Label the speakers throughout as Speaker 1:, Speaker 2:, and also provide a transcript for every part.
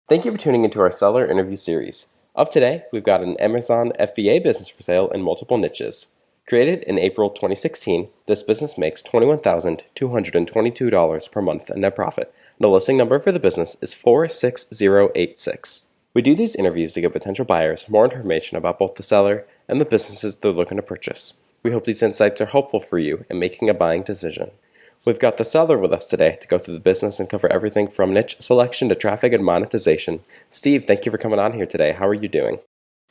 Speaker 1: Thank you for tuning into our seller interview series. Up today, we've got an Amazon FBA business for sale in multiple niches. Created in April 2016, this business makes $21,222 per month in net profit, and the listing number for the business is 46086. We do these interviews to give potential buyers more information about both the seller and the businesses they're looking to purchase. We hope these insights are helpful for you in making a buying decision. We've got the seller with us today to go through the business and cover everything from niche selection to traffic and monetization. Steve, thank you for coming on here today. How are you doing?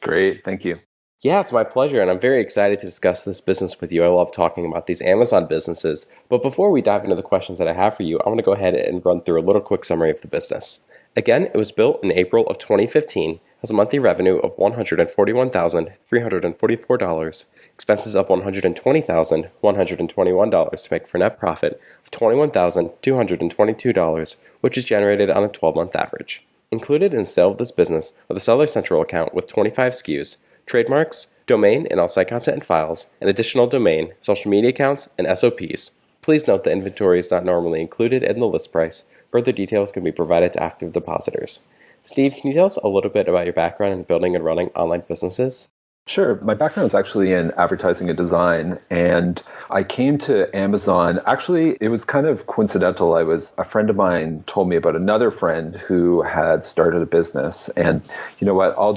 Speaker 2: Great, thank you.
Speaker 1: Yeah, it's my pleasure, and I'm very excited to discuss this business with you. I love talking about these Amazon businesses. But before we dive into the questions that I have for you, I want to go ahead and run through a little quick summary of the business. Again, it was built in April of 2015, has a monthly revenue of $141,344, expenses of $120,121 to make for net profit of $21,222, which is generated on a 12-month average. Included in the sale of this business are the Seller Central account with 25 SKUs, trademarks, domain and all-site content and files, an additional domain, social media accounts, and SOPs. Please note that inventory is not normally included in the list price. Further details can be provided to active depositors. Steve, can you tell us a little bit about your background in building and running online businesses?
Speaker 2: Sure. My background is actually in advertising and design, and I came to Amazon. Actually, it was kind of coincidental. A friend of mine told me about another friend who had started a business, and you know what? I'll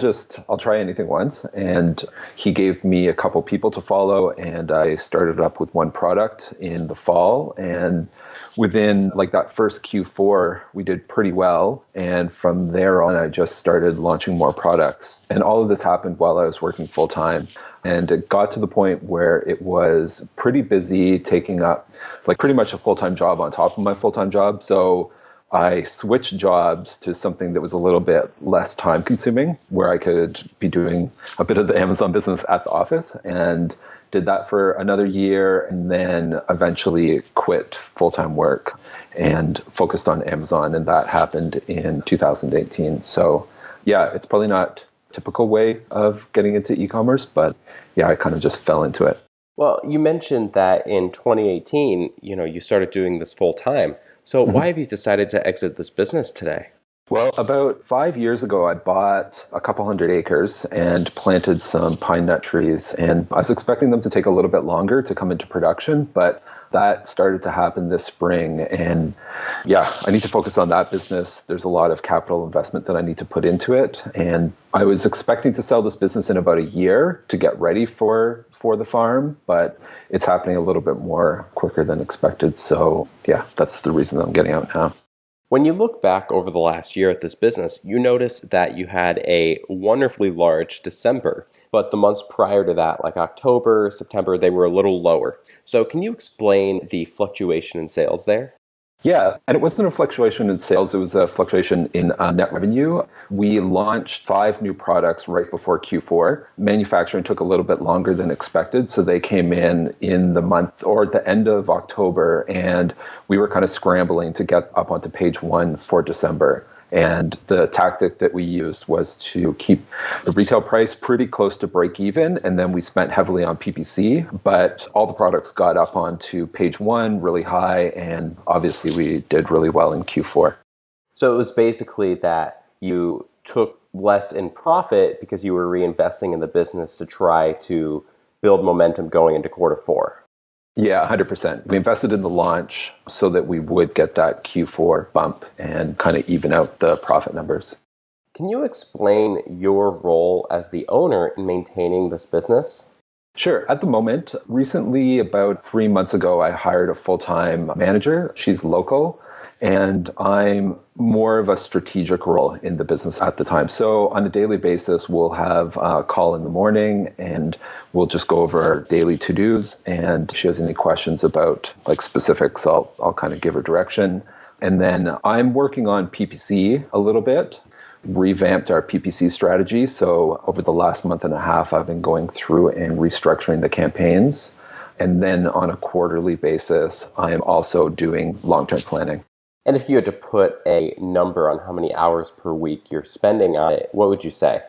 Speaker 2: try anything once. And he gave me a couple people to follow, and I started up with one product in the fall, and within like that first Q4, we did pretty well. And from there on, I just started launching more products. And all of this happened while I was working full time. And it got to the point where it was pretty busy, taking up like pretty much a full-time job on top of my full-time job. So I switched jobs to something that was a little bit less time consuming, where I could be doing a bit of the Amazon business at the office, and did that for another year, and then eventually quit full-time work and focused on Amazon. And that happened in 2018. So yeah, it's probably not a typical way of getting into e-commerce, but yeah, I kind of just fell into it.
Speaker 1: Well, you mentioned that in 2018, you started doing this full time. So why have you decided to exit this business today?
Speaker 2: Well, about 5 years ago, I bought a couple hundred acres and planted some pine nut trees. And I was expecting them to take a little bit longer to come into production, but that started to happen this spring. And yeah, I need to focus on that business. There's a lot of capital investment that I need to put into it. And I was expecting to sell this business in about a year to get ready for the farm, but it's happening a little bit more quicker than expected. So yeah, that's the reason I'm getting out now.
Speaker 1: When you look back over the last year at this business, you notice that you had a wonderfully large December, but the months prior to that, like October, September, they were a little lower. So can you explain the fluctuation in sales there?
Speaker 2: Yeah, and it wasn't a fluctuation in sales, it was a fluctuation in net revenue. We launched 5 new products right before Q4. Manufacturing took a little bit longer than expected, so they came in the month or at the end of October, and we were kind of scrambling to get up onto page 1 for December. And the tactic that we used was to keep the retail price pretty close to break even. And then we spent heavily on PPC, but all the products got up onto page 1 really high. And obviously we did really well in Q4.
Speaker 1: So it was basically that you took less in profit because you were reinvesting in the business to try to build momentum going into Q4.
Speaker 2: Yeah, 100%. We invested in the launch so that we would get that Q4 bump and kind of even out the profit numbers.
Speaker 1: Can you explain your role as the owner in maintaining this business?
Speaker 2: Sure. At the moment, recently, about 3 months ago, I hired a full-time manager. She's local, and I'm more of a strategic role in the business at the time. So on a daily basis, we'll have a call in the morning, and we'll just go over our daily to-dos. And if she has any questions about like specifics, I'll kind of give her direction. And then I'm working on PPC a little bit, revamped our PPC strategy. So over the last month and a half, I've been going through and restructuring the campaigns. And then on a quarterly basis, I am also doing long-term planning.
Speaker 1: And if you had to put a number on how many hours per week you're spending on it, what would you say?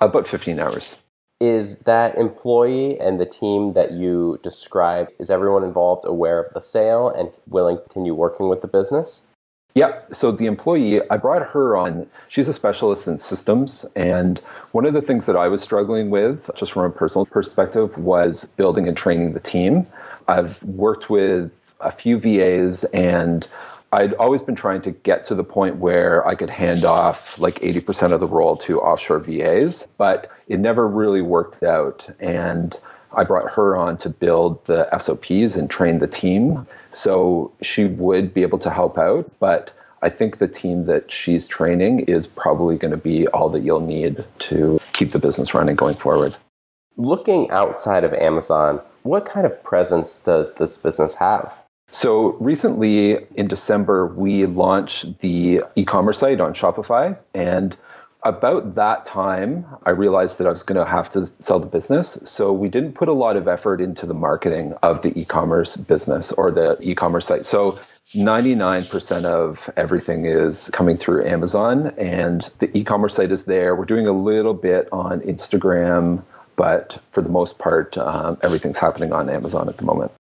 Speaker 2: About 15 hours.
Speaker 1: Is that employee and the team that you described, is everyone involved aware of the sale and willing to continue working with the business?
Speaker 2: Yeah. So the employee, I brought her on. She's a specialist in systems. And one of the things that I was struggling with, just from a personal perspective, was building and training the team. I've worked with a few VAs, and I'd always been trying to get to the point where I could hand off like 80% of the role to offshore VAs, but it never really worked out. And I brought her on to build the SOPs and train the team. So she would be able to help out, but I think the team that she's training is probably going to be all that you'll need to keep the business running going forward.
Speaker 1: Looking outside of Amazon, what kind of presence does this business have?
Speaker 2: So recently in December, we launched the e-commerce site on Shopify. And about that time, I realized that I was going to have to sell the business. So we didn't put a lot of effort into the marketing of the e-commerce business or the e-commerce site. So 99% of everything is coming through Amazon, and the e-commerce site is there. We're doing a little bit on Instagram, but for the most part, everything's happening on Amazon at the moment.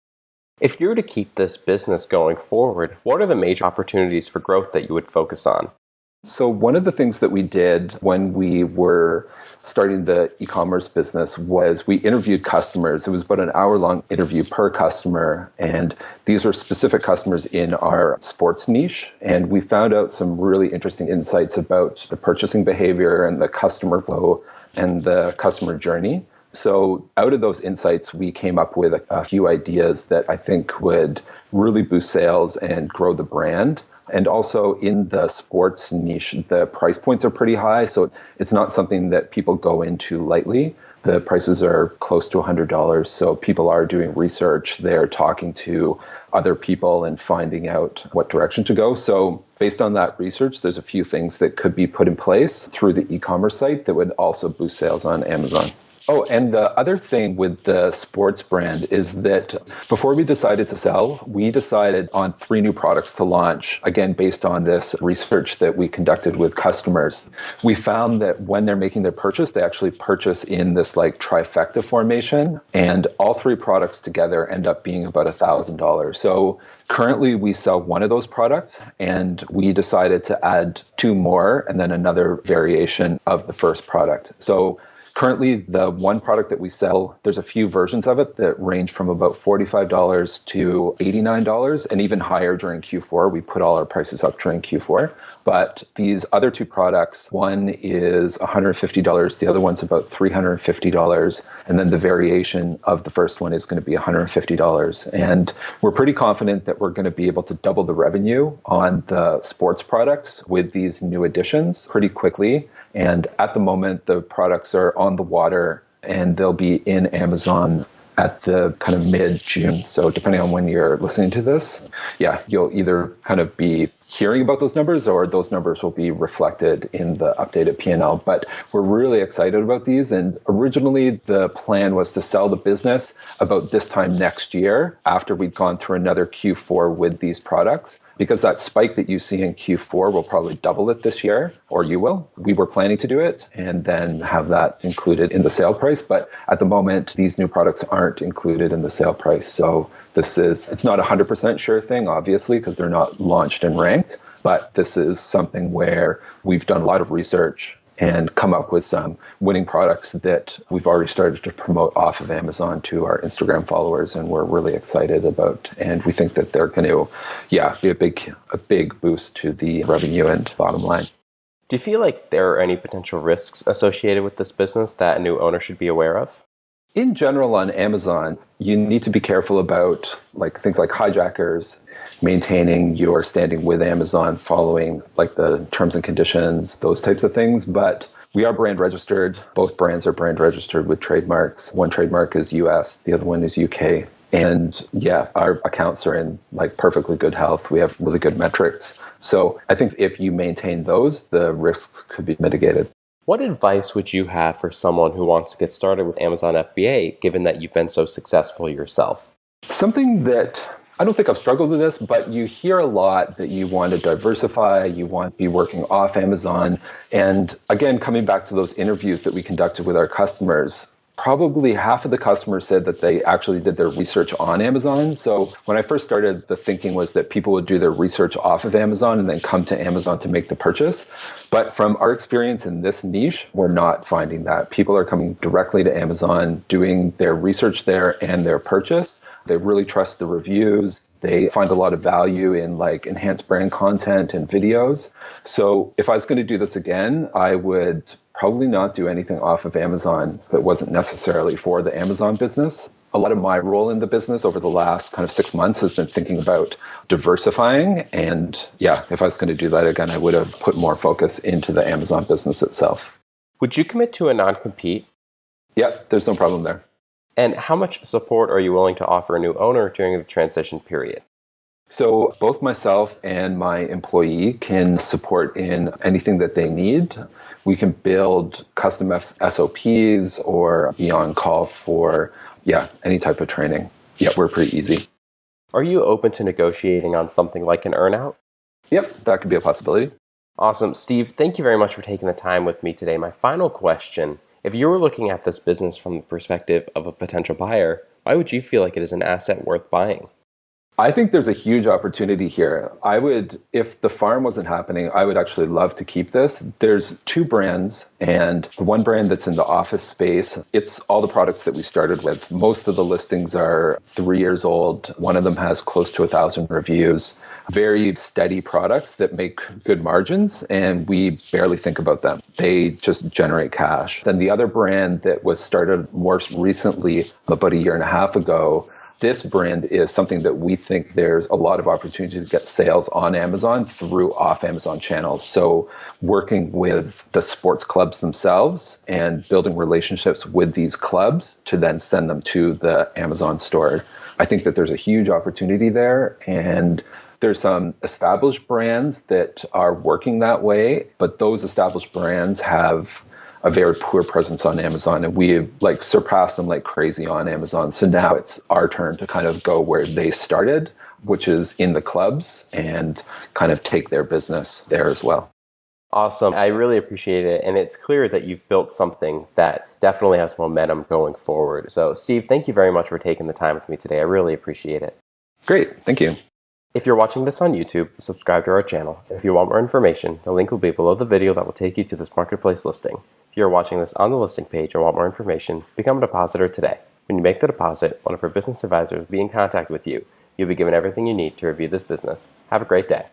Speaker 1: If you were to keep this business going forward, what are the major opportunities for growth that you would focus on?
Speaker 2: So one of the things that we did when we were starting the e-commerce business was we interviewed customers. It was about an hour-long interview per customer, and these were specific customers in our sports niche. And we found out some really interesting insights about the purchasing behavior and the customer flow and the customer journey. So out of those insights, we came up with a few ideas that I think would really boost sales and grow the brand. And also in the sports niche, the price points are pretty high. So it's not something that people go into lightly. The prices are close to $100. So people are doing research. They're talking to other people and finding out what direction to go. So based on that research, there's a few things that could be put in place through the e-commerce site that would also boost sales on Amazon. Oh, and the other thing with the sports brand is that before we decided to sell, we decided on 3 new products to launch, again, based on this research that we conducted with customers. We found that when they're making their purchase, they actually purchase in this like trifecta formation, and all 3 products together end up being about $1,000. So currently we sell one of those products, and we decided to add 2 more and then another variation of the first product. So currently, the one product that we sell, there's a few versions of it that range from about $45 to $89 and even higher during Q4. We put all our prices up during Q4. But these other 2 products, one is $150, the other one's about $350. And then the variation of the first one is going to be $150. And we're pretty confident that we're going to be able to double the revenue on the sports products with these new additions pretty quickly. And at the moment, the products are on the water and they'll be in Amazon at the kind of mid-June. So depending on when you're listening to this, yeah, you'll either kind of be hearing about those numbers or those numbers will be reflected in the updated P&L. But we're really excited about these. And originally the plan was to sell the business about this time next year after we'd gone through another Q4 with these products. Because that spike that you see in Q4 will probably double it this year, or you will. We were planning to do it and then have that included in the sale price. But at the moment, these new products aren't included in the sale price. So it's not a 100% sure thing, obviously, because they're not launched and ranked. But this is something where we've done a lot of research and come up with some winning products that we've already started to promote off of Amazon to our Instagram followers, and we're really excited about. And we think that they're going to, be a big boost to the revenue and bottom line.
Speaker 1: Do you feel like there are any potential risks associated with this business that a new owner should be aware of?
Speaker 2: In general, on Amazon, you need to be careful about like things like hijackers, maintaining your standing with Amazon, following like the terms and conditions, those types of things. But we are brand registered. Both brands are brand registered with trademarks. One trademark is US, the other one is UK. And our accounts are in like perfectly good health. We have really good metrics. So I think if you maintain those, the risks could be mitigated.
Speaker 1: What advice would you have for someone who wants to get started with Amazon FBA, given that you've been so successful yourself?
Speaker 2: Something that I don't think I've struggled with this, but you hear a lot that you want to diversify, you want to be working off Amazon. And again, coming back to those interviews that we conducted with our customers, Probably half of the customers said that they actually did their research on Amazon. So when I first started, the thinking was that people would do their research off of Amazon and then come to Amazon to make the purchase. But from our experience in this niche, we're not finding that. People are coming directly to Amazon, doing their research there and their purchase. They really trust the reviews. They find a lot of value in like enhanced brand content and videos. So if I was going to do this again, I would probably not do anything off of Amazon that wasn't necessarily for the Amazon business. A lot of my role in the business over the last kind of 6 months has been thinking about diversifying. And yeah, if I was going to do that again, I would have put more focus into the Amazon business itself.
Speaker 1: Would you commit to a non-compete?
Speaker 2: Yeah, there's no problem there.
Speaker 1: And how much support are you willing to offer a new owner during the transition period?
Speaker 2: So both myself and my employee can support in anything that they need. We can build custom SOPs or be on call for, any type of training. Yeah, we're pretty easy.
Speaker 1: Are you open to negotiating on something like an earnout?
Speaker 2: Yep, that could be a possibility.
Speaker 1: Awesome. Steve, thank you very much for taking the time with me today. My final question, if you were looking at this business from the perspective of a potential buyer, why would you feel like it is an asset worth buying?
Speaker 2: I think there's a huge opportunity here. If the farm wasn't happening, I would actually love to keep this. There's two brands, and one brand that's in the office space, it's all the products that we started with. Most of the listings are 3 years old. One of them has close to 1,000 reviews. Very steady products that make good margins, and we barely think about them. They just generate cash. Then the other brand that was started more recently, about a year and a half ago, this brand is something that we think there's a lot of opportunity to get sales on Amazon through off Amazon channels. So working with the sports clubs themselves and building relationships with these clubs to then send them to the Amazon store. I think that there's a huge opportunity there, and there's some established brands that are working that way, but those established brands have a very poor presence on Amazon, and we have surpassed them like crazy on Amazon. So now it's our turn to kind of go where they started, which is in the clubs, and kind of take their business there as well.
Speaker 1: Awesome. I really appreciate it. And it's clear that you've built something that definitely has momentum going forward. So Steve, thank you very much for taking the time with me today. I really appreciate it.
Speaker 2: Great. Thank you.
Speaker 1: If you're watching this on YouTube, subscribe to our channel. If you want more information, the link will be below the video that will take you to this marketplace listing. If you're watching this on the listing page and want more information, become a depositor today. When you make the deposit, one of our business advisors will be in contact with you. You'll be given everything you need to review this business. Have a great day.